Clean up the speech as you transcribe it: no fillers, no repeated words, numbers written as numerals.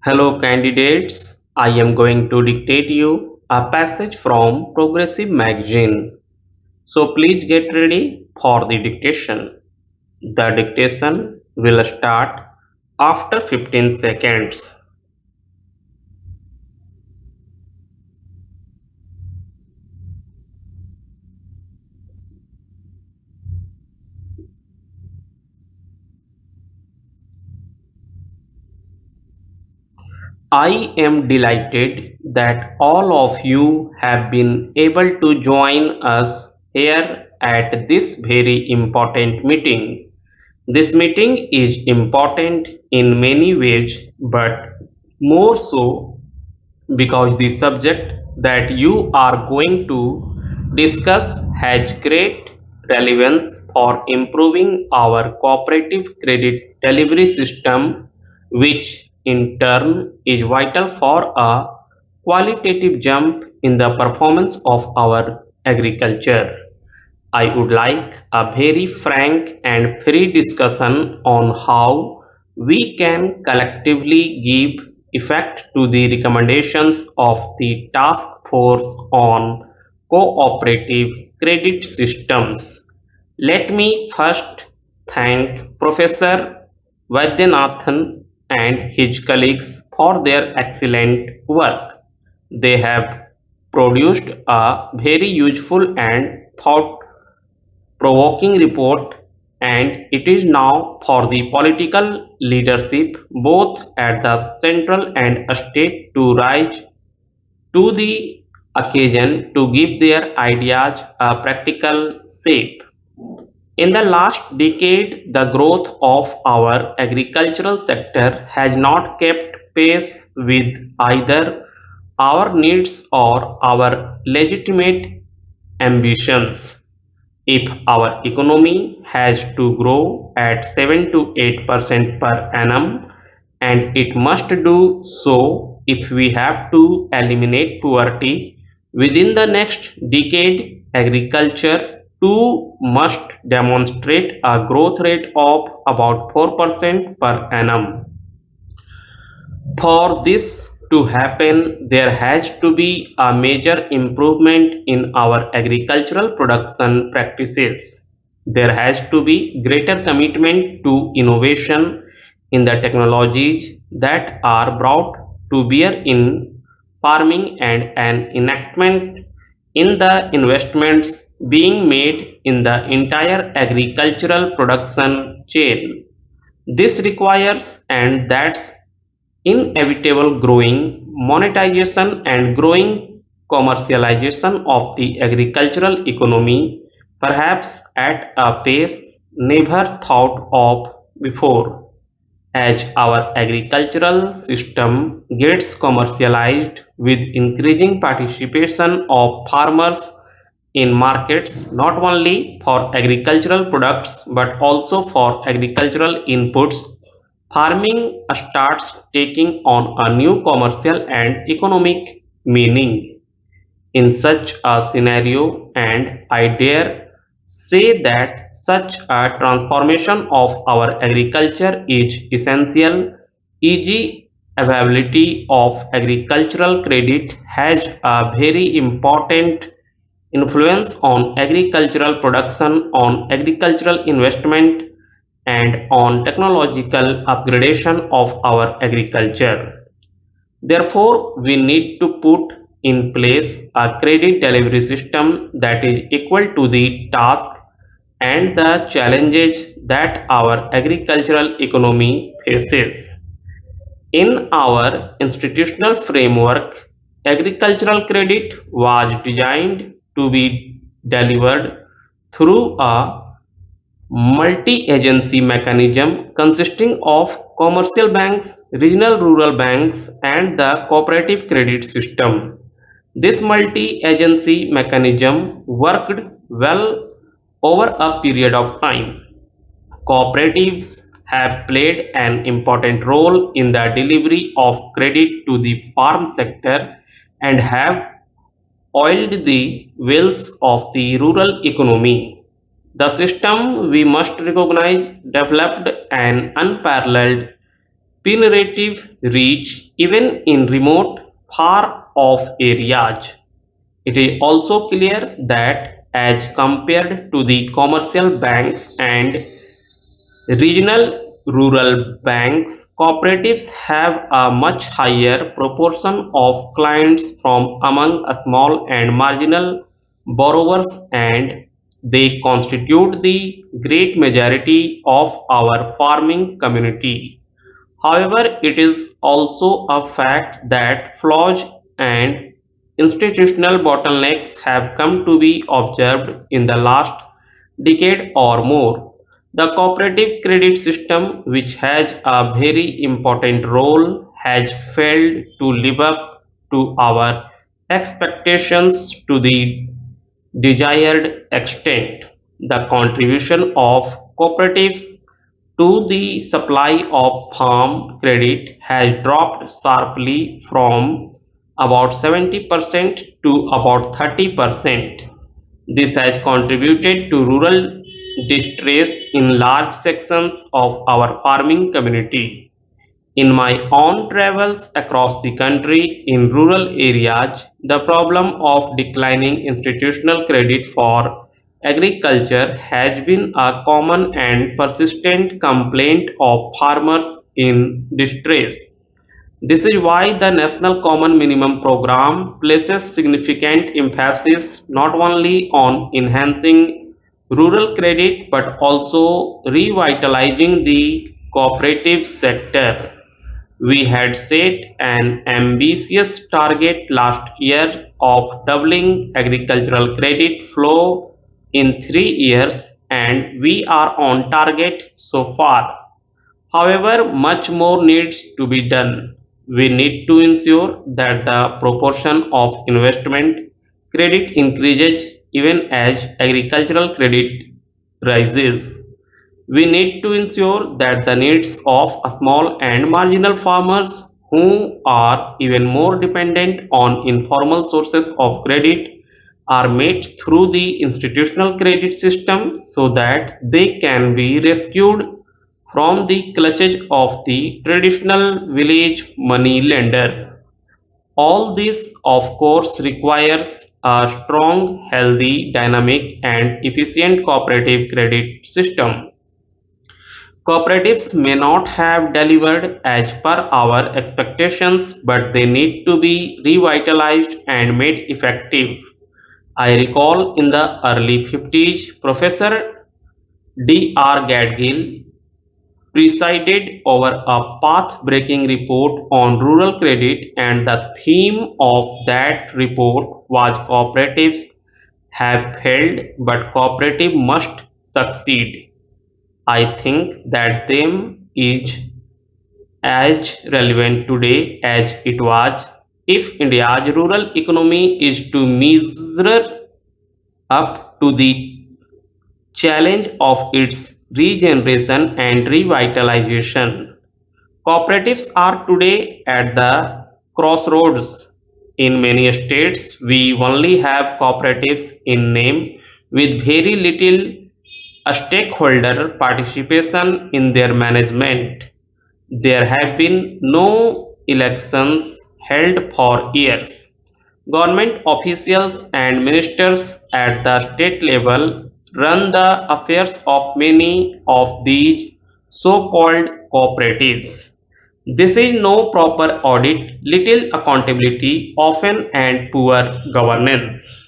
Hello candidates, I am going to dictate you a passage from Progressive magazine. So please get ready for the dictation. The dictation will start after 15 seconds. I am delighted that all of you have been able to join us here at this very important meeting. This meeting is important in many ways, but more so because the subject that you are going to discuss has great relevance for improving our cooperative credit delivery system, which in turn is vital for a qualitative jump in the performance of our agriculture. I would like a very frank and free discussion on how we can collectively give effect to the recommendations of the Task Force on Cooperative Credit Systems. Let me first thank Professor Vaidyanathan and his colleagues for their excellent work. They have produced a very useful and thought provoking report, and it is now for the political leadership, both at the central and state, to rise to the occasion to give their ideas a practical shape. In the last decade, the growth of our agricultural sector has not kept pace with either our needs or our legitimate ambitions. If our economy has to grow at 7 to 8% per annum, and it must do so if we have to eliminate poverty within the next decade, agriculture too must demonstrate a growth rate of about 4% per annum. For this to happen, there has to be a major improvement in our agricultural production practices. There has to be greater commitment to innovation in the technologies that are brought to bear in farming and an enactment in the investments being made in the entire agricultural production chain. This requires, and that's inevitable, growing monetization and growing commercialization of the agricultural economy, perhaps at a pace never thought of before. As our agricultural system gets commercialized with increasing participation of farmers in markets not only for agricultural products but also for agricultural inputs, farming starts taking on a new commercial and economic meaning. In such a scenario, and I dare say that such a transformation of our agriculture is essential, e.g., availability of agricultural credit has a very important influence on agricultural production, on agricultural investment, and on technological upgradation of our agriculture. Therefore, we need to put in place a credit delivery system that is equal to the task and the challenges that our agricultural economy faces. In our institutional framework, agricultural credit was designed to be delivered through a multi-agency mechanism consisting of commercial banks, regional rural banks, and the cooperative credit system. This multi-agency mechanism worked well over a period of time. Cooperatives have played an important role in the delivery of credit to the farm sector and have oiled the wheels of the rural economy. The system, we must recognize, developed an unparalleled penetrative reach even in remote, far-off areas. It is also clear that as compared to the commercial banks and regional rural banks, cooperatives have a much higher proportion of clients from among a small and marginal borrowers, and they constitute the great majority of our farming community. However, it is also a fact that flaws and institutional bottlenecks have come to be observed in the last decade or more. The cooperative credit system, which has a very important role, has failed to live up to our expectations to the desired extent. The contribution of cooperatives to the supply of farm credit has dropped sharply from about 70% to about 30%. This has contributed to rural distress in large sections of our farming community. In my own travels across the country in rural areas, the problem of declining institutional credit for agriculture has been a common and persistent complaint of farmers in distress. This is why the National Common Minimum Program places significant emphasis not only on enhancing rural credit but also revitalizing the cooperative sector. We had set an ambitious target last year of doubling agricultural credit flow in 3 years, and we are on target so far. However, much more needs to be done. We need to ensure that the proportion of investment credit increases even as agricultural credit rises. We need to ensure that the needs of a small and marginal farmers who are even more dependent on informal sources of credit are met through the institutional credit system so that they can be rescued from the clutches of the traditional village money lender. All this, of course, requires a strong, healthy, dynamic, and efficient cooperative credit system. Cooperatives may not have delivered as per our expectations, but they need to be revitalized and made effective. I recall in the early 50s, Professor D.R. Gadgil presided over a path-breaking report on rural credit, and the theme of that report was cooperatives have failed, but cooperative must succeed. I think that theme is as relevant today as it was. If India's rural economy is to measure up to the challenge of its regeneration and revitalization, cooperatives are today at the crossroads. In many states, we only have cooperatives in name with very little stakeholder participation in their management. There have been no elections held for years. Government officials and ministers at the state level run the affairs of many of these so-called cooperatives. This is no proper audit, little accountability, often and poor governance.